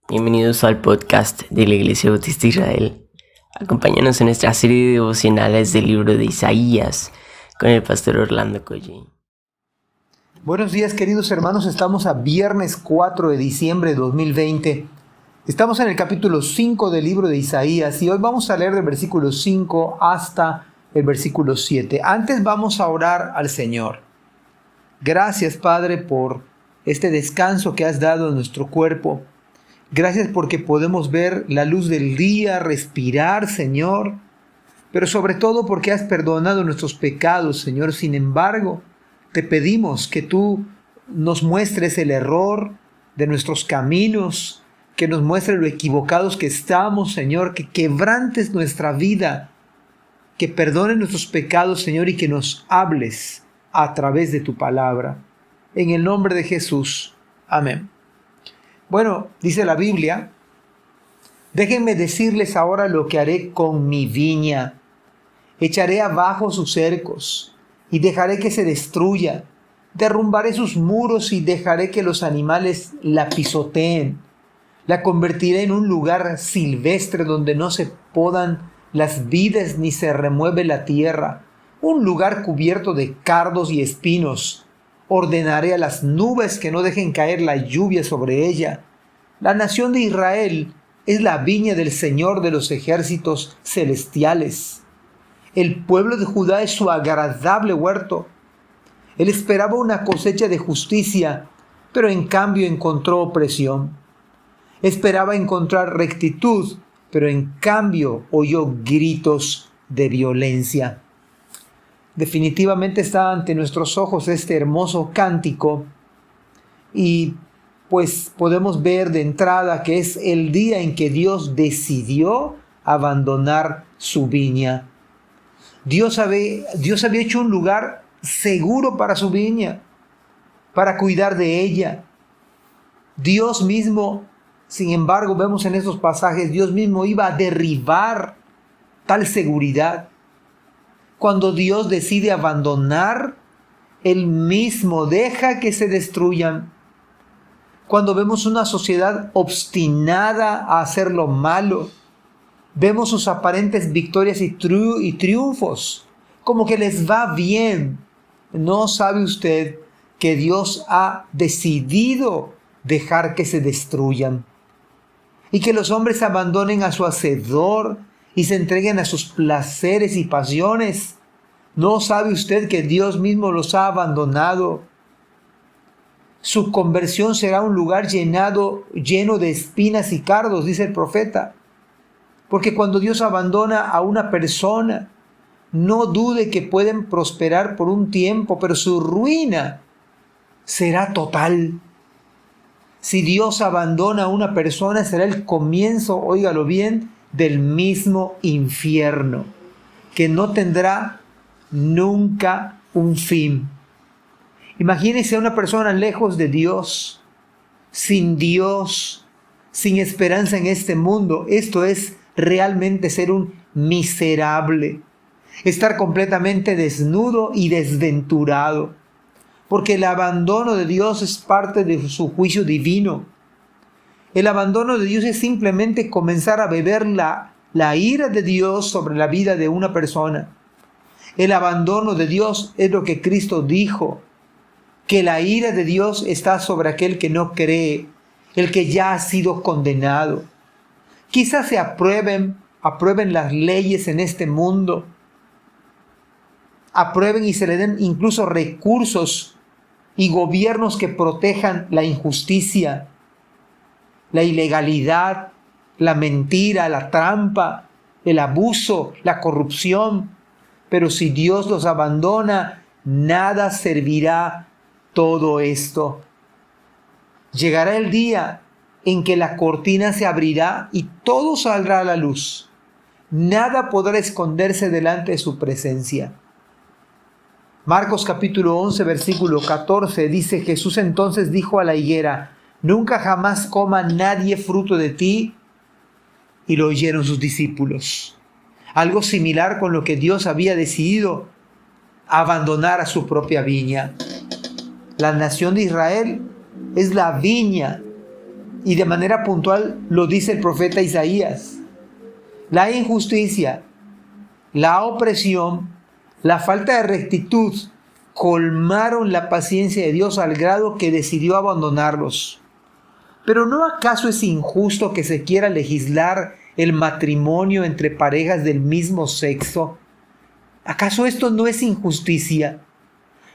Bienvenidos al podcast de la Iglesia Bautista Israel. Acompáñanos en nuestra serie de devocionales del libro de Isaías con el pastor Orlando Collín. Buenos días, queridos hermanos, estamos a viernes 4 de diciembre de 2020. Estamos en el capítulo 5 del libro de Isaías y hoy vamos a leer del versículo 5 hasta el versículo 7. Antes vamos a orar al Señor. Gracias, Padre, por este descanso que has dado a nuestro cuerpo. Gracias porque podemos ver la luz del día, respirar, Señor, pero sobre todo porque has perdonado nuestros pecados, Señor. Sin embargo, te pedimos que tú nos muestres el error de nuestros caminos, que nos muestres lo equivocados que estamos, Señor, que quebrantes nuestra vida, que perdones nuestros pecados, Señor, y que nos hables a través de tu palabra. En el nombre de Jesús. Amén. Bueno, dice la Biblia, déjenme decirles ahora lo que haré con mi viña. Echaré abajo sus cercos y dejaré que se destruya. Derrumbaré sus muros y dejaré que los animales la pisoteen. La convertiré en un lugar silvestre donde no se podan las vides ni se remueve la tierra. Un lugar cubierto de cardos y espinos. Ordenaré a las nubes que no dejen caer la lluvia sobre ella. La nación de Israel es la viña del Señor de los ejércitos celestiales. El pueblo de Judá es su agradable huerto. Él esperaba una cosecha de justicia, pero en cambio encontró opresión. Esperaba encontrar rectitud, pero en cambio oyó gritos de violencia. Definitivamente está ante nuestros ojos este hermoso cántico y pues podemos ver de entrada que es el día en que Dios decidió abandonar su viña. Dios había hecho un lugar seguro para su viña, para cuidar de ella. Dios mismo, sin embargo, vemos en estos pasajes, Dios mismo iba a derribar tal seguridad. Cuando Dios decide abandonar, Él mismo deja que se destruyan. Cuando vemos una sociedad obstinada a hacer lo malo, vemos sus aparentes victorias y triunfos, como que les va bien. ¿No sabe usted que Dios ha decidido dejar que se destruyan? Y que los hombres abandonen a su hacedor y se entreguen a sus placeres y pasiones. ¿No sabe usted que Dios mismo los ha abandonado? Su conversión será un lugar lleno de espinas y cardos, dice el profeta. Porque cuando Dios abandona a una persona, no dude que pueden prosperar por un tiempo, pero su ruina será total. Si Dios abandona a una persona, será el comienzo, óigalo bien, del mismo infierno, que no tendrá nunca un fin. Imagínese a una persona lejos de Dios, sin esperanza en este mundo. Esto es realmente ser un miserable, estar completamente desnudo y desventurado, porque el abandono de Dios es parte de su juicio divino. El abandono de Dios es simplemente comenzar a beber la ira de Dios sobre la vida de una persona. El abandono de Dios es lo que Cristo dijo, que la ira de Dios está sobre aquel que no cree, el que ya ha sido condenado. Quizás se aprueben las leyes en este mundo, aprueben y se le den incluso recursos y gobiernos que protejan la injusticia, la ilegalidad, la mentira, la trampa, el abuso, la corrupción. Pero si Dios los abandona, nada servirá todo esto. Llegará el día en que la cortina se abrirá y todo saldrá a la luz. Nada podrá esconderse delante de su presencia. Marcos capítulo 11, versículo 14 dice: Jesús entonces dijo a la higuera: nunca jamás coma nadie fruto de ti. Y lo oyeron sus discípulos. Algo similar con lo que Dios había decidido abandonar a su propia viña. La nación de Israel es la viña y de manera puntual lo dice el profeta Isaías. La injusticia, la opresión, la falta de rectitud colmaron la paciencia de Dios al grado que decidió abandonarlos. Pero ¿no acaso es injusto que se quiera legislar el matrimonio entre parejas del mismo sexo? ¿Acaso esto no es injusticia?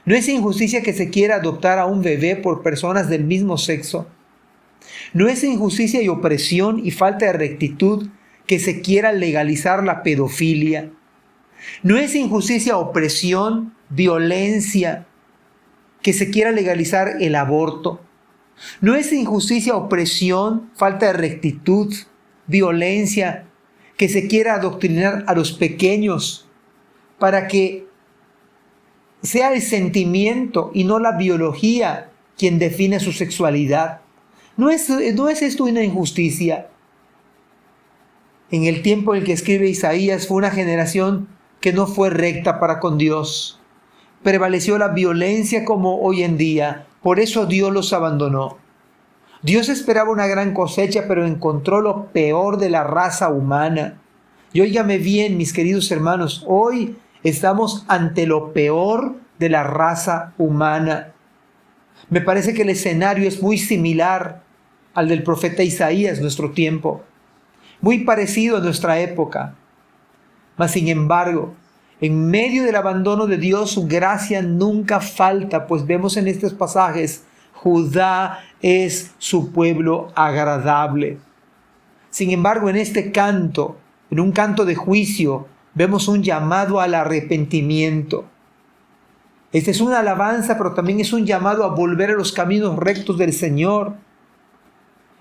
¿No es injusticia que se quiera adoptar a un bebé por personas del mismo sexo? ¿No es injusticia y opresión y falta de rectitud que se quiera legalizar la pedofilia? ¿No es injusticia, opresión, violencia que se quiera legalizar el aborto? ¿No es injusticia, opresión, falta de rectitud, violencia que se quiera adoctrinar a los pequeños para que sea el sentimiento y no la biología quien define su sexualidad? ¿No es esto una injusticia? En el tiempo en el que escribe Isaías fue una generación que no fue recta para con Dios. Prevaleció la violencia como hoy en día. Por eso Dios los abandonó. Dios esperaba una gran cosecha, pero encontró lo peor de la raza humana. Y óigame bien, mis queridos hermanos, hoy estamos ante lo peor de la raza humana. Me parece que el escenario es muy similar al del profeta Isaías, nuestro tiempo. Muy parecido a nuestra época. Mas sin embargo, en medio del abandono de Dios, su gracia nunca falta, pues vemos en estos pasajes, Judá es su pueblo agradable. Sin embargo, en este canto, en un canto de juicio, vemos un llamado al arrepentimiento. Esta es una alabanza, pero también es un llamado a volver a los caminos rectos del Señor.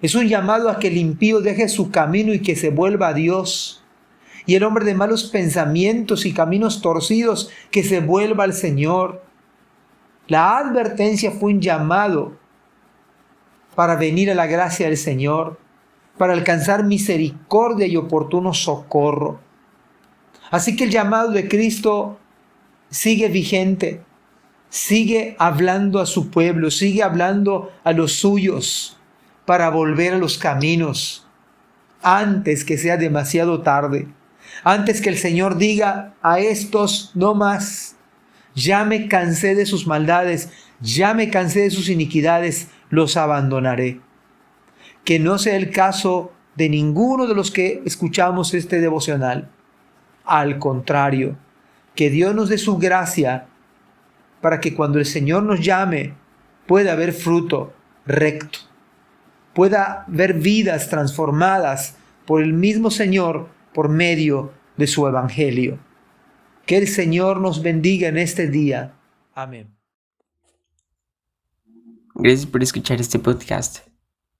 Es un llamado a que el impío deje su camino y que se vuelva a Dios. Y el hombre de malos pensamientos y caminos torcidos, que se vuelva al Señor. La advertencia fue un llamado para venir a la gracia del Señor, para alcanzar misericordia y oportuno socorro. Así que el llamado de Cristo sigue vigente, sigue hablando a su pueblo, sigue hablando a los suyos para volver a los caminos antes que sea demasiado tarde, antes que el Señor diga a estos no más. Ya me cansé de sus maldades, ya me cansé de sus iniquidades, los abandonaré. Que no sea el caso de ninguno de los que escuchamos este devocional. Al contrario, que Dios nos dé su gracia para que cuando el Señor nos llame pueda haber fruto recto, pueda haber vidas transformadas por el mismo Señor por medio de su evangelio. Que el Señor nos bendiga en este día. Amén. Gracias por escuchar este podcast.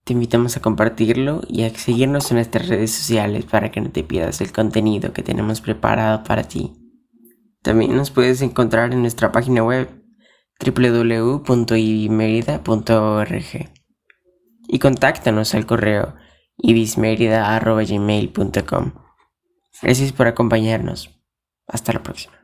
Te invitamos a compartirlo y a seguirnos en nuestras redes sociales para que no te pierdas el contenido que tenemos preparado para ti. También nos puedes encontrar en nuestra página web www.ibismerida.org y contáctanos al correo ibismerida@gmail.com. Gracias por acompañarnos. Hasta la próxima.